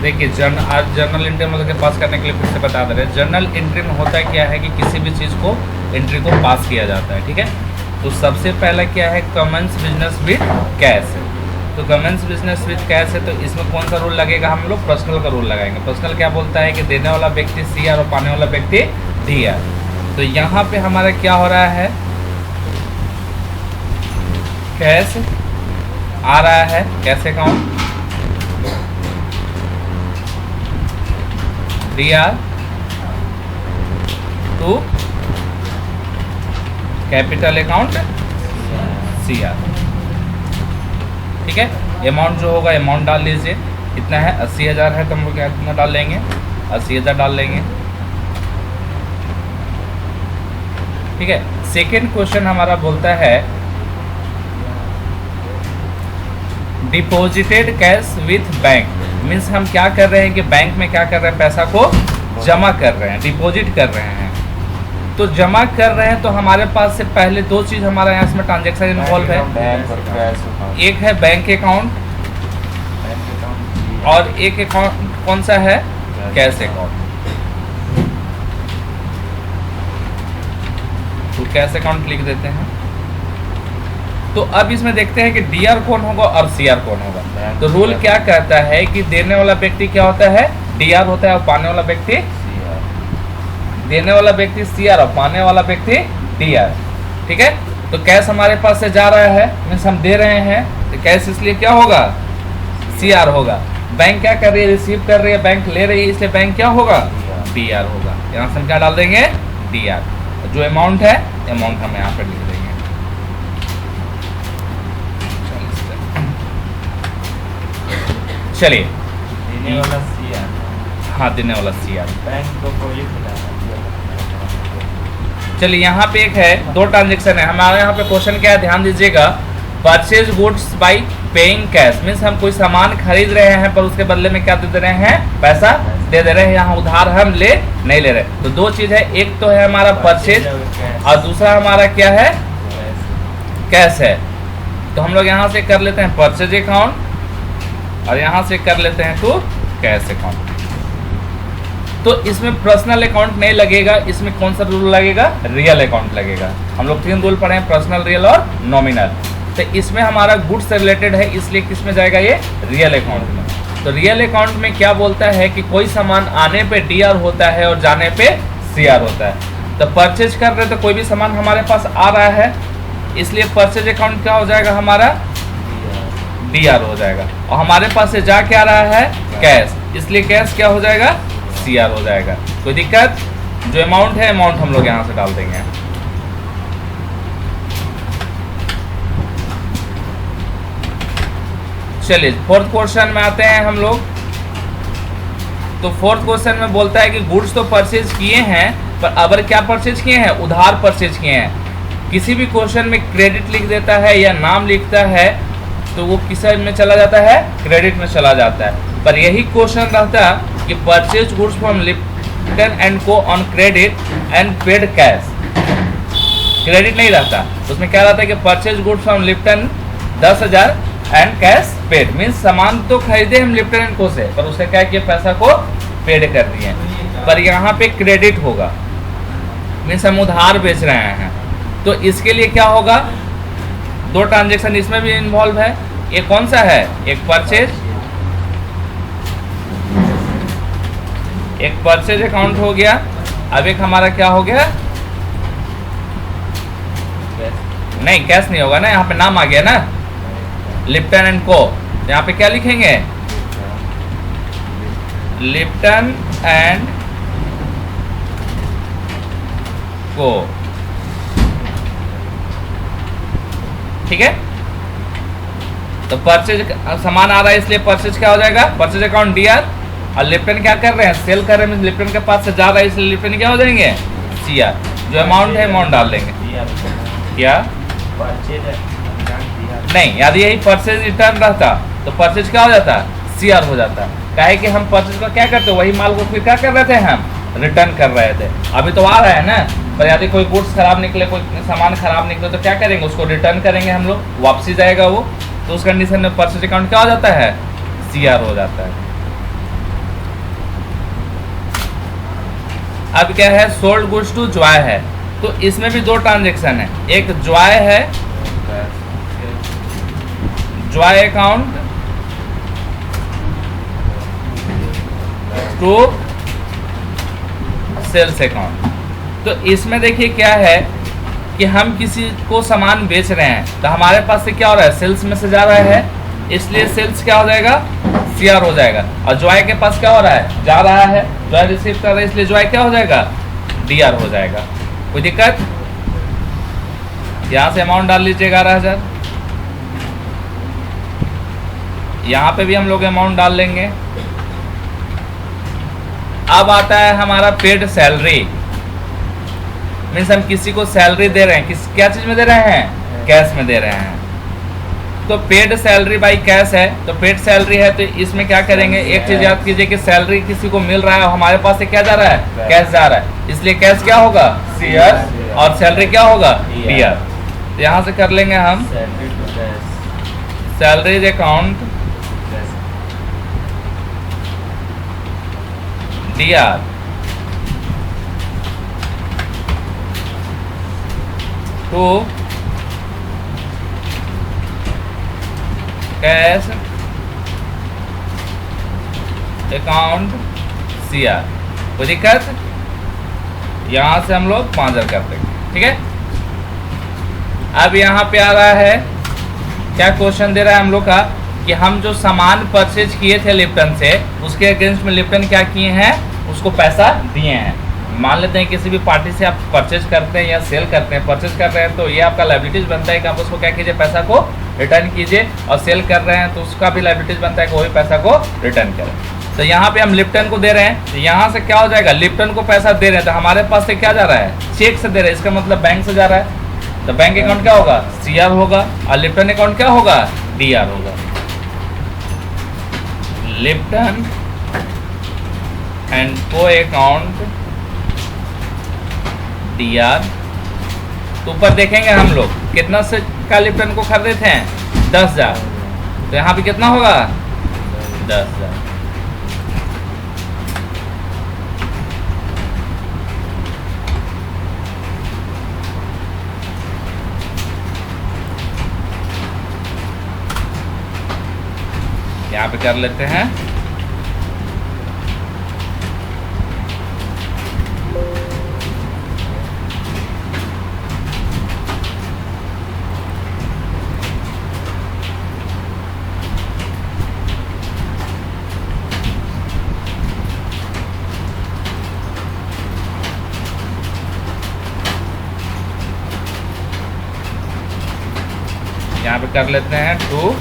देखिए आज journal entry हम लोग के पास करने के लिए फिर से बता दे रहे हैं। जर्नल एंट्री में होता है क्या है कि किसी भी चीज़ को एंट्री को पास किया जाता है, ठीक है। तो सबसे पहला क्या है, कमेंस बिजनेस विद कैश। तो कमेंस बिजनेस विद कैश है, तो इसमें कौन सा रूल लगेगा, हम लोग पर्सनल का रूल लगाएंगे। पर्सनल क्या बोलता है कि देने वाला व्यक्ति CR और पाने वाला व्यक्ति DR। तो यहाँ पे हमारा क्या हो रहा है, कैश आ रहा है, cash account DR to capital account CR, ठीक है। अमाउंट जो होगा अमाउंट डाल लीजिए, कितना है 80,000 है, तो हम लोग क्या कितना डाल लेंगे, 80,000 डाल लेंगे, ठीक है। सेकेंड क्वेश्चन हमारा बोलता है deposited cash with bank. Means हम क्या कर रहे हैं कि बैंक में क्या कर रहे हैं, पैसा को जमा कर रहे हैं, डिपॉजिट कर रहे हैं। तो जमा कर रहे हैं तो हमारे पास से पहले दो चीज़ हमारा यहाँ इसमें ट्रांजेक्शन इन्वॉल्व है। एक है बैंक अकाउंट और एक अकाउंट कौन सा है, कैश अकाउंट। तो कैश अकाउंट लिख देते हैं। तो अब इसमें देखते हैं कि DR कौन होगा और CR कौन होगा। तो रूल क्या कहता है कि देने वाला व्यक्ति क्या होता है, DR होता है, और पाने वाला व्यक्ति देने वाला व्यक्ति CR और पाने वाला व्यक्ति DR, ठीक है। तो कैश हमारे पास से जा रहा है, मीन्स हम दे रहे हैं, तो कैश इसलिए क्या होगा, CR होगा। बैंक क्या कर रही है, रिसीव कर रही है, बैंक ले रही है, इसलिए बैंक क्या होगा, DR होगा। यहाँ से हम क्या डाल देंगे, DR। जो अमाउंट है अमाउंट हम यहाँ पर लिख देंगे। चलिए देने वाला CR, हाँ देने वाला CR। बैंक को कोई चलिए यहाँ पे एक है, दो ट्रांजेक्शन है हमारे यहाँ पे। क्वेश्चन क्या है, ध्यान दीजिएगा। Purchase goods by paying cash, means हम कोई सामान खरीद रहे हैं पर उसके बदले में क्या दे रहे हैं, पैसा दे रहे हैं। यहाँ उधार हम ले नहीं ले रहे। तो दो चीज़ है, एक तो है हमारा परचेज और दूसरा हमारा क्या है, कैश है। तो हम लोग यहाँ से कर लेते हैं परचेज अकाउंट और यहाँ से कर लेते हैं तो कैश अकाउंट। तो इसमें पर्सनल अकाउंट नहीं लगेगा, इसमें कौन सा रूल लगेगा, रियल अकाउंट लगेगा। हम लोग 3 रूल पढ़े हैं, पर्सनल, रियल और नॉमिनल। तो इसमें हमारा गुड्स से रिलेटेड है, इसलिए किस में जाएगा, ये रियल अकाउंट में। तो रियल अकाउंट में क्या बोलता है कि कोई सामान आने पे DR होता है और जाने पे CR होता है। तो परचेज कर रहे तो कोई भी सामान हमारे पास आ रहा है, इसलिए परचेज अकाउंट क्या हो जाएगा, हमारा DR हो जाएगा। और हमारे पास से जा क्या रहा है, कैश, इसलिए कैश क्या हो जाएगा, CR हो जाएगा। कोई दिक्कत, जो अमाउंट है अमाउंट हम लोग यहाँ से डाल देंगे। चलिए फोर्थ क्वेश्चन में आते हैं हम लोग। तो फोर्थ क्वेश्चन में बोलता है कि गुड्स तो परचेज किए हैं, पर अगर क्या परचेज किए हैं, उधार परचेज किए हैं। किसी भी क्वेश्चन में क्रेडिट लिख देता है या नाम लिखता है तो वो किस में चला जाता है, क्रेडिट में चला जाता है। पर यही क्वेश्चन रहता कि purchase goods from Lipton and को on credit and paid cash, credit नहीं रहता। उसमें क्या रहता है कि purchase goods from Lipton 10,000 and cash paid. Means सामान तो खरीदे हम लिप्टन एंड को से, पर उससे क्या किया, पैसा को पेड कर दिए। पर यहाँ पे क्रेडिट होगा, मीन्स हम उधार बेच रहे हैं। तो इसके लिए क्या होगा, दो ट्रांजेक्शन इसमें भी इन्वॉल्व है। एक कौन सा है, एक परचेज अकाउंट हो गया। अब एक हमारा क्या हो गया, नहीं कैश नहीं होगा ना, यहाँ पे नाम आ गया ना, लिप्टन एंड को। यहाँ पे क्या लिखेंगे, लिप्टन एंड को, ठीक है। तो परचेज सामान आ रहा है, इसलिए परचेज क्या हो जाएगा, परचेज अकाउंट DR। और लिप्टन क्या कर रहे हैं, सेल कर रहे हैं, लिप्टन के पास से जा रहा है, इसलिए लिप्टन क्या हो जाएंगे, CR। जो अमाउंट है अमाउंट डाल देंगे। क्या नहीं, यदि यही परचेज रिटर्न रहता तो परचेज क्या हो जाता, CR हो जाता। काहे कि हम परचेज को क्या करते, वही माल को फिर क्या कर रहे थे, हम रिटर्न कर रहे थे। अभी तो आ रहा है ना, पर यदि कोई गुड्स खराब निकले, कोई सामान खराब निकले तो क्या करेंगे, उसको रिटर्न करेंगे हम लोग, वापसी जाएगा वो। तो उस कंडीशन में परचेज अकाउंट क्या हो जाता है, CR हो जाता है। अब क्या है, सोल्ड गुड्स टू जॉय है, तो इसमें भी दो ट्रांजेक्शन है, एक जॉय है, Joy account to sales account. तो इसमें देखिए क्या है कि हम किसी को सामान बेच रहे हैं, तो हमारे पास से क्या हो रहा है, सेल्स में से जा रहा है, इसलिए सेल्स क्या हो जाएगा, सीआर हो जाएगा। और जॉय के पास क्या हो रहा है, जा रहा है, जॉय रिसीव कर रहा है, इसलिए जॉय क्या हो जाएगा, डीआर हो जाएगा। कोई दिक्कत? यहाँ से अमाउंट डाल लीजिए 11,000, यहाँ पे भी हम लोग अमाउंट डाल लेंगे। अब आता है हमारा पेड सैलरी, मीन्स हम किसी को सैलरी दे रहे हैं, किस क्या चीज में दे रहे हैं, कैश में दे रहे हैं। तो पेड सैलरी बाई कैश है, तो पेड सैलरी है, तो इसमें क्या करेंगे, एक चीज याद कीजिए कि सैलरी किसी को मिल रहा है और हमारे पास से क्या जा रहा है, कैश जा रहा है, इसलिए कैश क्या होगा, सीआर, और सैलरी क्या होगा, डीआर। तो यहाँ से कर लेंगे हम salaries account DR to cash account CR. कोई दिक्कत? यहां से हम लोग 5,000 कर देंगे, ठीक है। अब यहाँ पे आ रहा है, क्या क्वेश्चन दे रहा है हम लोग का कि हम जो सामान परचेज किए थे लिप्टन से, उसके अगेंस्ट में लिप्टन क्या किए हैं, उसको पैसा दिए हैं। मान लेते हैं किसी भी पार्टी से आप परचेज करते हैं या सेल करते हैं, परचेज कर रहे हैं तो ये आपका लाइबिलिटीज बनता है कि आप उसको क्या कीजिए, पैसा को रिटर्न कीजिए, और सेल कर रहे हैं तो उसका भी लाइबिलिटीज बनता है कि वही पैसा को रिटर्न करें। तो यहाँ पे हम लिप्टन को दे रहे हैं, तो यहाँ से क्या हो जाएगा, लिप्टन को पैसा दे रहे हैं, तो हमारे पास से क्या जा रहा है, चेक से दे रहे हैं, इसका मतलब बैंक से जा रहा है, तो बैंक अकाउंट क्या होगा, सीआर होगा, और लिप्टन अकाउंट क्या होगा, डीआर होगा। लिप्टन एंड को अकाउंट डीआर। तो ऊपर देखेंगे हम लोग कितना से का लिप्टन को खरीदे थे, 10,000, तो यहाँ पे कितना होगा, 10,000। यहाँ पे कर लेते हैं, यहाँ पे कर लेते हैं 2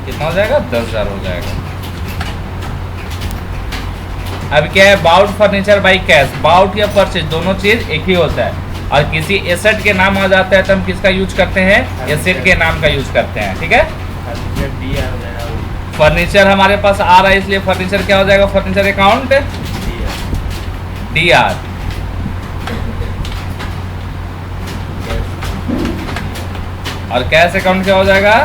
कितना हो जाएगा, 10,000 हो जाएगा। अब क्या है, bought furniture by cash, bought या परचेज दोनों चीज एक ही होता है, और किसी एसेट के नाम आ जाता है तो हम किसका यूज करते हैं, एसेट के नाम का यूज करते हैं, ठीक है। फर्नीचर हमारे पास आ रहा है, इसलिए फर्नीचर क्या हो जाएगा, फर्नीचर अकाउंट डीआर। और कैश अकाउंट क्या हो जाएगा,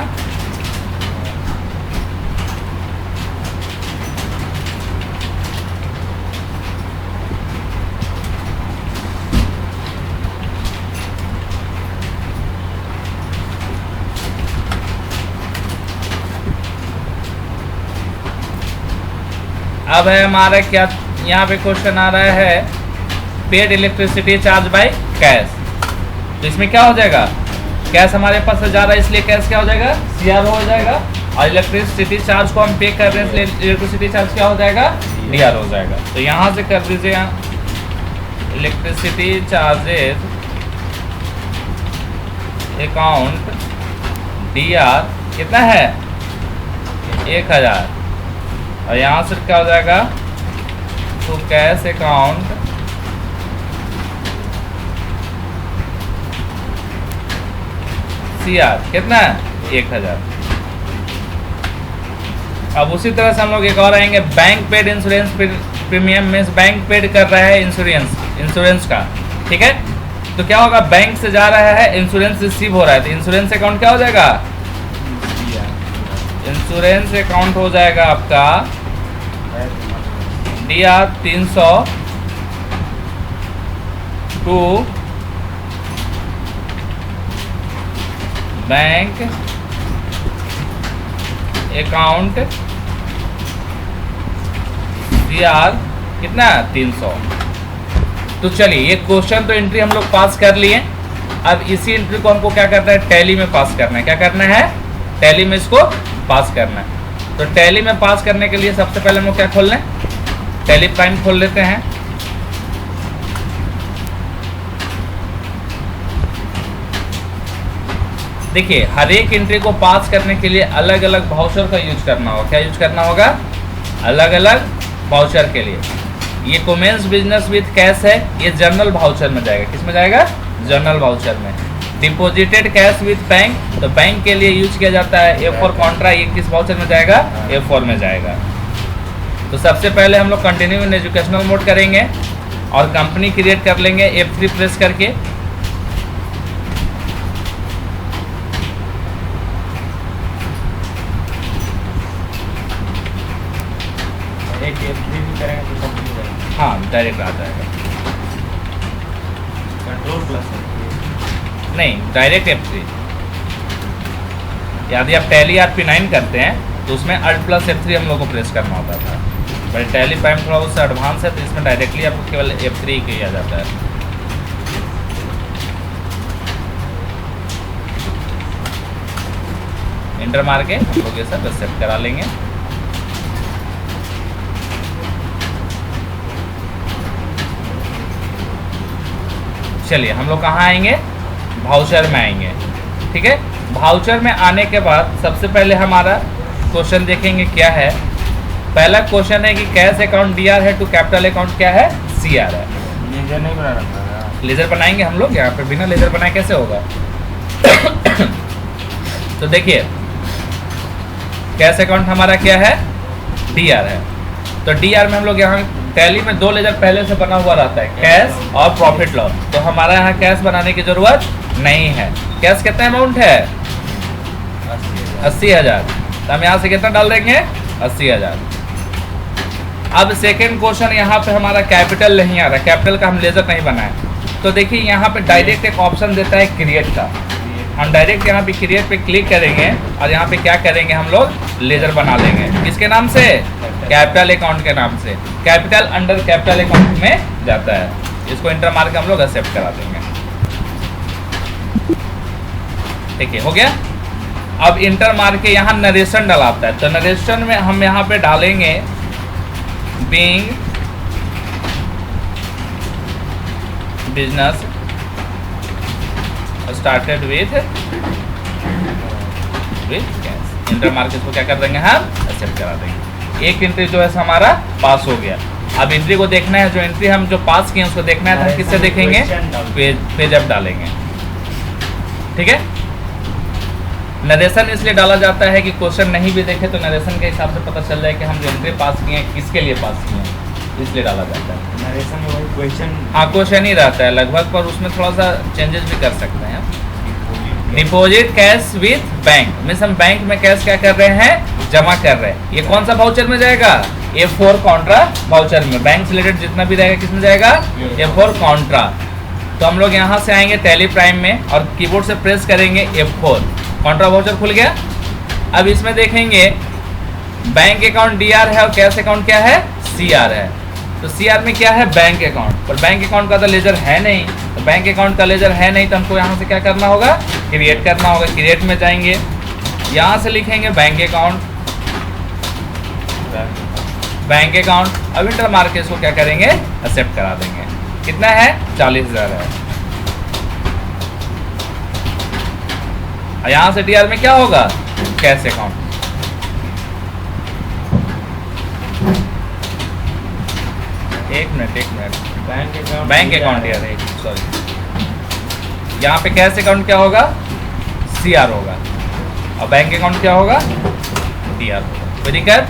अब है हमारा क्या, यहाँ पे क्वेश्चन आ रहा है paid electricity charge by cash. तो इसमें क्या हो जाएगा, कैश हमारे पास से जा रहा है, इसलिए कैश क्या हो जाएगा, सीआर हो जाएगा, और इलेक्ट्रिसिटी चार्ज को हम पे कर रहे हैं, इसलिए इलेक्ट्रिसिटी चार्ज क्या हो जाएगा, डीआर हो जाएगा। तो यहाँ से कर दीजिए, इलेक्ट्रिसिटी चार्जेज अकाउंट डीआर कितना है, 1,000, और यहाँ से क्या हो जाएगा, तो कैश अकाउंट सीआर कितना है, 1,000। अब उसी तरह से हम लोग एक और आएंगे, bank paid insurance premium, means bank paid कर रहा है इंश्योरेंस का, ठीक है। तो क्या होगा, बैंक से जा रहा है, इंश्योरेंस रिसीव हो रहा है, तो इंश्योरेंस अकाउंट क्या हो जाएगा, इंश्योरेंस अकाउंट हो जाएगा आपका DR 300 to bank account DR कितना 300। तो चलिए ये क्वेश्चन तो एंट्री हम लोग पास कर लिए। अब इसी एंट्री को हमको क्या करना है, टैली में पास करना है। क्या करना है, टैली में इसको पास करना है। तो टैली में पास करने के लिए सबसे पहले हम लोग क्या खोल लें, टैली प्राइम खोल लेते हैं। देखिए हर एक एंट्री को पास करने के लिए अलग अलग वाउचर का यूज करना होगा। क्या यूज करना होगा, अलग अलग वाउचर के लिए। ये कॉमर्स बिजनेस विद कैश है, ये जनरल वाउचर में जाएगा। किस में जाएगा, जनरल वाउचर में। डिपॉजिटेड कैश विद बैंक, तो बैंक के लिए यूज किया जाता है A4 कॉन्ट्रा, ये किस वाउचर में जाएगा, A4 में जाएगा। तो सबसे पहले हम लोग कंटिन्यू इन एजुकेशनल मोड करेंगे और कंपनी क्रिएट कर लेंगे F3 प्रेस करके। एक F3 भी करेंगे तो सब मिल जाएगा। हाँ डायरेक्ट आ जाएगा, कंट्रोल प्लस है। नहीं डायरेक्ट F3। यदि आप टैली RP9 करते हैं तो उसमें Alt प्लस F3 हम लोग को प्रेस करना होता था, बट टैली प्राइम थोड़ा उससे एडवांस है, तो इसमें डायरेक्टली आपको केवल F3 ही किया जाता है। इंटर मार के हम लोग ये सब एक्सेप्ट करा लेंगे। चलिए हम लोग कहाँ आएंगे, वाउचर में आएंगे। ठीक है, वाउचर में आने के बाद सबसे पहले हमारा क्वेश्चन देखेंगे क्या है। पहला क्वेश्चन है कि कैश अकाउंट DR है टू कैपिटल अकाउंट क्या है, CR है। लेजर नहीं बना रखा है। लेजर बनाएंगे हम लोग यहाँ पे, बिना लेजर बनाए कैसे होगा। तो देखिए कैश अकाउंट हमारा क्या है, DR है। तो DR में हम लोग यहाँ टैली में 2 लेजर पहले से बना हुआ रहता है, कैश और प्रॉफिट लॉस। तो हमारा यहाँ कैश बनाने की जरूरत नहीं है। कैश कितना अमाउंट है, 80,000। तो हम यहाँ से कितना डाल देंगे, 80,000। अब सेकेंड क्वेश्चन, यहाँ पे हमारा कैपिटल नहीं आ रहा, कैपिटल का हम लेजर नहीं बनाए। तो देखिए यहाँ पे डायरेक्ट एक ऑप्शन देता है क्रिएट का। हम डायरेक्ट यहाँ पे क्रिएट पे क्लिक करेंगे और यहाँ पे क्या करेंगे, हम लोग लेजर बना लेंगे। किसके नाम से, कैपिटल अकाउंट के नाम से। कैपिटल अंडर कैपिटल अकाउंट में जाता है। इसको इंटर मार के हम लोग एक्सेप्ट करा देंगे। ठीक है, हो गया। अब इंटर मार के यहाँ नरेशन डलाता है, तो नरेशन में हम यहाँ पे डालेंगे being business started with cash. Inter मार के इसको क्या कर देंगे, हम एक्सेप्ट करा देंगे। एक एंट्री जो है हमारा पास हो गया। अब एंट्री को देखना है, जो एंट्री हम जो पास किए उसको देखना है, तो हम किससे देखेंगे, पेज अप डालेंगे। ठीक है, नरेशन इसलिए डाला जाता है कि क्वेश्चन नहीं भी देखे तो नरेशन के हिसाब से पता चल जाए कि हम जो एंट्री पास किए हैं किसके लिए पास किए हैं, इसलिए डाला जाता है। नरेशन में वही क्वेश्चन, हाँ क्वेश्चन ही रहता है लगभग, पर उसमें थोड़ा सा चेंजेस भी कर सकते हैं। Deposit cash with bank, means हम बैंक में कैश क्या कर रहे हैं, जमा कर रहे हैं। ये कौन सा वाउचर में जाएगा, A4 कॉन्ट्रा वाउचर में। बैंक से रिलेटेड जितना भी रहेगा किस में जाएगा, A4 कॉन्ट्रा। तो हम लोग यहाँ से आएंगे टैली प्राइम में और कीबोर्ड से प्रेस करेंगे F4, कॉन्ट्रा वाउचर खुल गया। अब इसमें देखेंगे बैंक अकाउंट DR है और कैश अकाउंट क्या है, CR है। तो CR में क्या है, बैंक अकाउंट, पर बैंक अकाउंट का तो लेजर है नहीं। तो बैंक अकाउंट का लेजर है नहीं तो हमको यहाँ से क्या करना होगा, क्रिएट करना होगा। क्रिएट में जाएंगे, यहाँ से लिखेंगे बैंक अकाउंट, बैंक अकाउंट। अब इंटर मार के इसको क्या करेंगे, एक्सेप्ट करा देंगे। कितना है, 40,000 है। और यहाँ से DR में क्या होगा, कैश अकाउंट। एक मिनट, बैंक अकाउंट यार, सॉरी। यहाँ पे कैश अकाउंट क्या होगा, CR होगा, और बैंक अकाउंट क्या होगा, DR होगा। Very clear.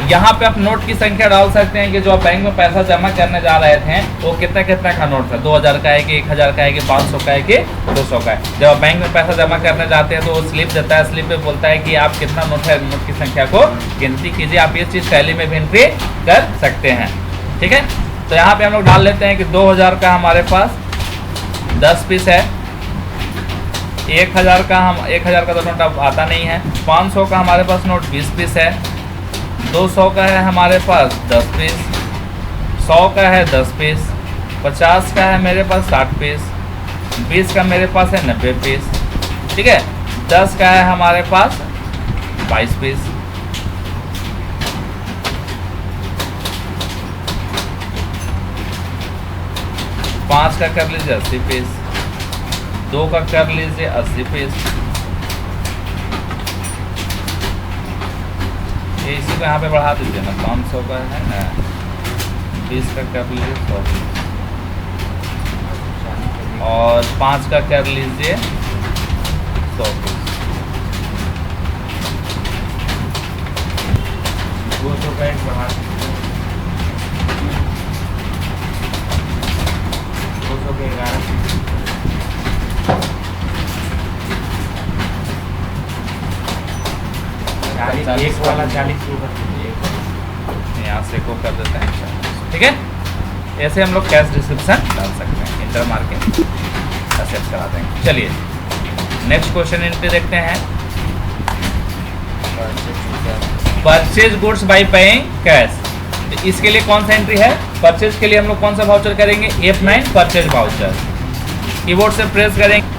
यहाँ पे आप नोट की संख्या डाल सकते हैं कि जो आप बैंक में पैसा जमा करने जा रहे थे वो कितना कितना का नोट था, 2000 का है कि 1000 का है कि 500 का है कि 200 का है। जब आप बैंक में पैसा जमा करने जाते हैं तो वो स्लिप देता है, स्लिप पे बोलता है कि आप कितना नोट है, नोट की संख्या को गिनती कीजिए। आप ये चीज़ टैली में भी एंट्री कर सकते हैं, ठीक है। तो यहाँ पे हम लोग डाल लेते हैं कि 2000 का हमारे पास 10 पीस है, 1000 का तो नोट अब आता नहीं है, 500 का हमारे पास नोट 20 पीस है, 200 का है हमारे पास 10 पीस, 100 का है 10 पीस, 50 का है मेरे पास 60 पीस, 20 का मेरे पास है 90 पीस, ठीक है। 10 का है हमारे पास 22 पीस, 5 का कर लीजिए 80 पीस, 2 का कर लीजिए 80 पीस, ये इसी को यहाँ पे बढ़ा दीजिए ना, 500 का है ना, 20 का कर लीजिए 100 पीस, और 5 का कर लीजिए 100 पीस, 200 का एक बढ़ा दीजिए, 200 के 11 पीस, एक वाला 40 यहाँ से को कर देते हैं, ठीक है। ऐसे हम लोग कैश डिस्क्रिप्शन डाल सकते हैं, इंटर मार्केट एक्सेप्ट करा देंगे। चलिए नेक्स्ट क्वेश्चन एंट्री देखते हैं। Purchase goods by paying cash, तो इसके लिए कौन सा एंट्री है? परचेज के लिए हम लोग कौन सा वाउचर करेंगे? F9 परचेज वाउचर, कीबोर्ड से प्रेस करेंगे।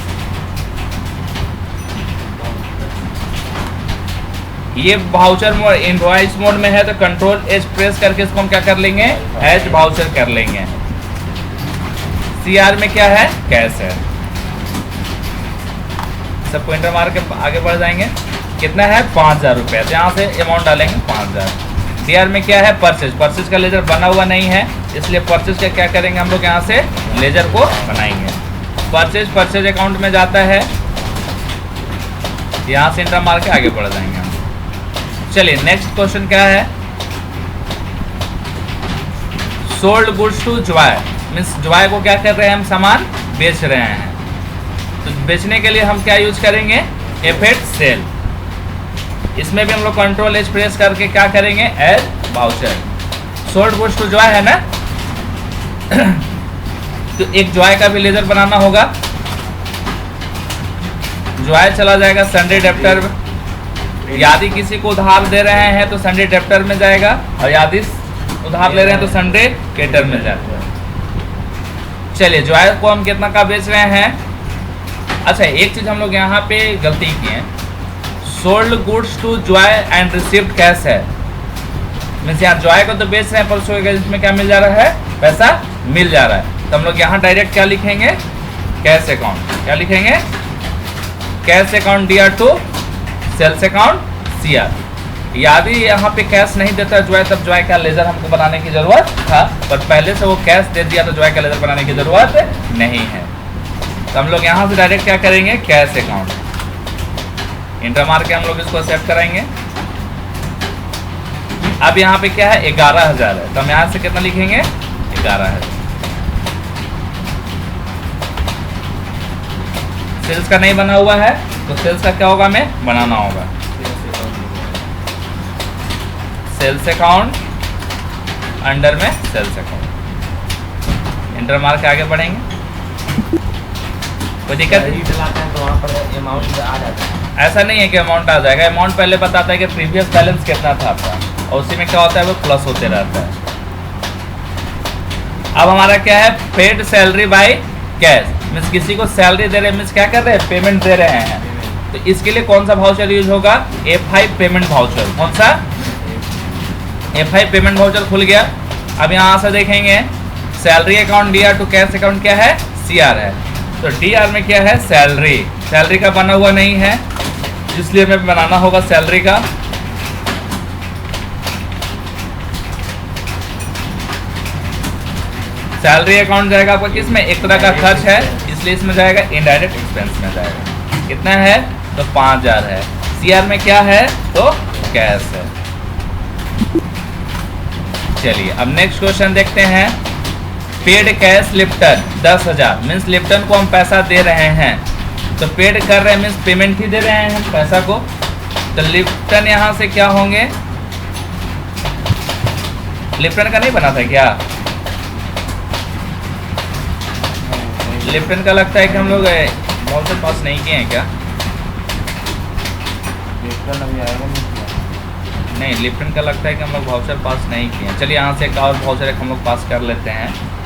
ये वाउचर मोड इनवॉइस मोड में है तो कंट्रोल एच प्रेस करके इसको हम क्या कर लेंगे? एच वाउचर कर लेंगे। CR में क्या है? कैश है। सब पॉइंटर मार के आगे बढ़ जाएंगे। कितना है? 5000 रुपये। तो यहाँ से अमाउंट डालेंगे 5000। DR में क्या है? परचेज। परचेज का लेजर बना हुआ नहीं है, इसलिए परचेज का क्या करेंगे हम लोग? यहाँ से लेजर को बनाएंगे। परचेज अकाउंट में जाता है, यहाँ से एंटर मार के आगे बढ़ जाएंगे हम। चलिए नेक्स्ट क्वेश्चन क्या है? Sold goods to Joy, means Joy को क्या कर रहे हैं हम? सामान बेच रहे हैं। तो बेचने के लिए हम क्या यूज करेंगे? F8 cell. इसमें भी हम लोग कंट्रोल एच प्रेस करके क्या करेंगे? Add voucher. Sold goods to Joy है ना, तो एक जॉय का भी लेजर बनाना होगा। जॉय चला जाएगा संडे डेप्टर में, यदि किसी को उधार दे रहे हैं तो संडे डेप्टर में जाएगा, और यदि उधार ले रहे हैं तो संडे क्रेडिटर में जाएगा। चलिए जॉय को हम कितना का बेच रहे हैं? अच्छा एक चीज हम लोग यहाँ पे गलती की है, sold goods to Joy and received cash है, मीन्स यहाँ जॉय को तो बेच रहे हैं पर उसको इसमें क्या मिल जा रहा है? पैसा मिल जा रहा है। तो हम लोग यहाँ डायरेक्ट क्या लिखेंगे? Cash account. क्या लिखेंगे? Cash account DR to sales account CR। यदि यहाँ पे कैश नहीं देता जॉय, तब जॉय का लेजर हमको बनाने की जरूरत था, पर पहले से वो कैश दे दिया तो जॉय का लेजर बनाने की जरूरत नहीं है। तो हम लोग यहाँ से डायरेक्ट क्या करेंगे? Cash account. इंटर मार के हम लोग इसको एक्सेप्ट कराएंगे। अब यहाँ पे क्या है? 11000 है, तो हम यहाँ से कितना लिखेंगे? 11000। सेल्स का नहीं बना हुआ है तो सेल्स का क्या होगा? हमें बनाना होगा। सेल्स अकाउंट अंडर में सेल्स अकाउंट। इंटर मार के आगे बढ़ेंगे। कोई दिक्कत नहीं? तो वहाँ पर अमाउंट आ जाता है। ऐसा नहीं है कि अमाउंट आ जाएगा। अमाउंट पहले बताता है कि प्रीवियस बैलेंस कितना था आपका, और उसी में क्या होता है? वो प्लस होते रहता है। अब हमारा क्या है? Paid salary by cash, means किसी को सैलरी दे रहे हैं, मीन्स क्या कर रहे हैं? पेमेंट दे रहे हैं। तो इसके लिए कौन सा वाउचर यूज होगा? F5 payment voucher. कौन सा? F5 पेमेंट वाउचर खुल गया। अब यहाँ से देखेंगे salary account DR to cash account क्या है? CR है। तो DR में क्या है? सैलरी। सैलरी का बना हुआ नहीं है, इसलिए हमें बनाना होगा सैलरी का। सैलरी अकाउंट जाएगा आपका किस में? एक तरह का खर्च है, इसलिए इसमें जाएगा इनडायरेक्ट एक्सपेंस में जाएगा। कितना है? तो 5000 है। CR में क्या है? तो कैश है। चलिए अब नेक्स्ट क्वेश्चन देखते हैं। Paid cash Lipton 10,000 means Lipton को हम पैसा दे रहे हैं, तो पेड कर रहे हैं मीन्स पेमेंट ही दे रहे हैं हम पैसा को, तो लिप्टन यहाँ से क्या होंगे, लिप्टन का नहीं बना था क्या, लिप्टन का लगता है कि हम लोग वाउचर पास नहीं किए हैं क्या, लिप्टन अभी आएगा नहीं लिप्टन का लगता है कि हम लोग वाउचर पास नहीं किए हैं। चलिए यहाँ से एक और वाउचर हम लोग पास कर लेते हैं।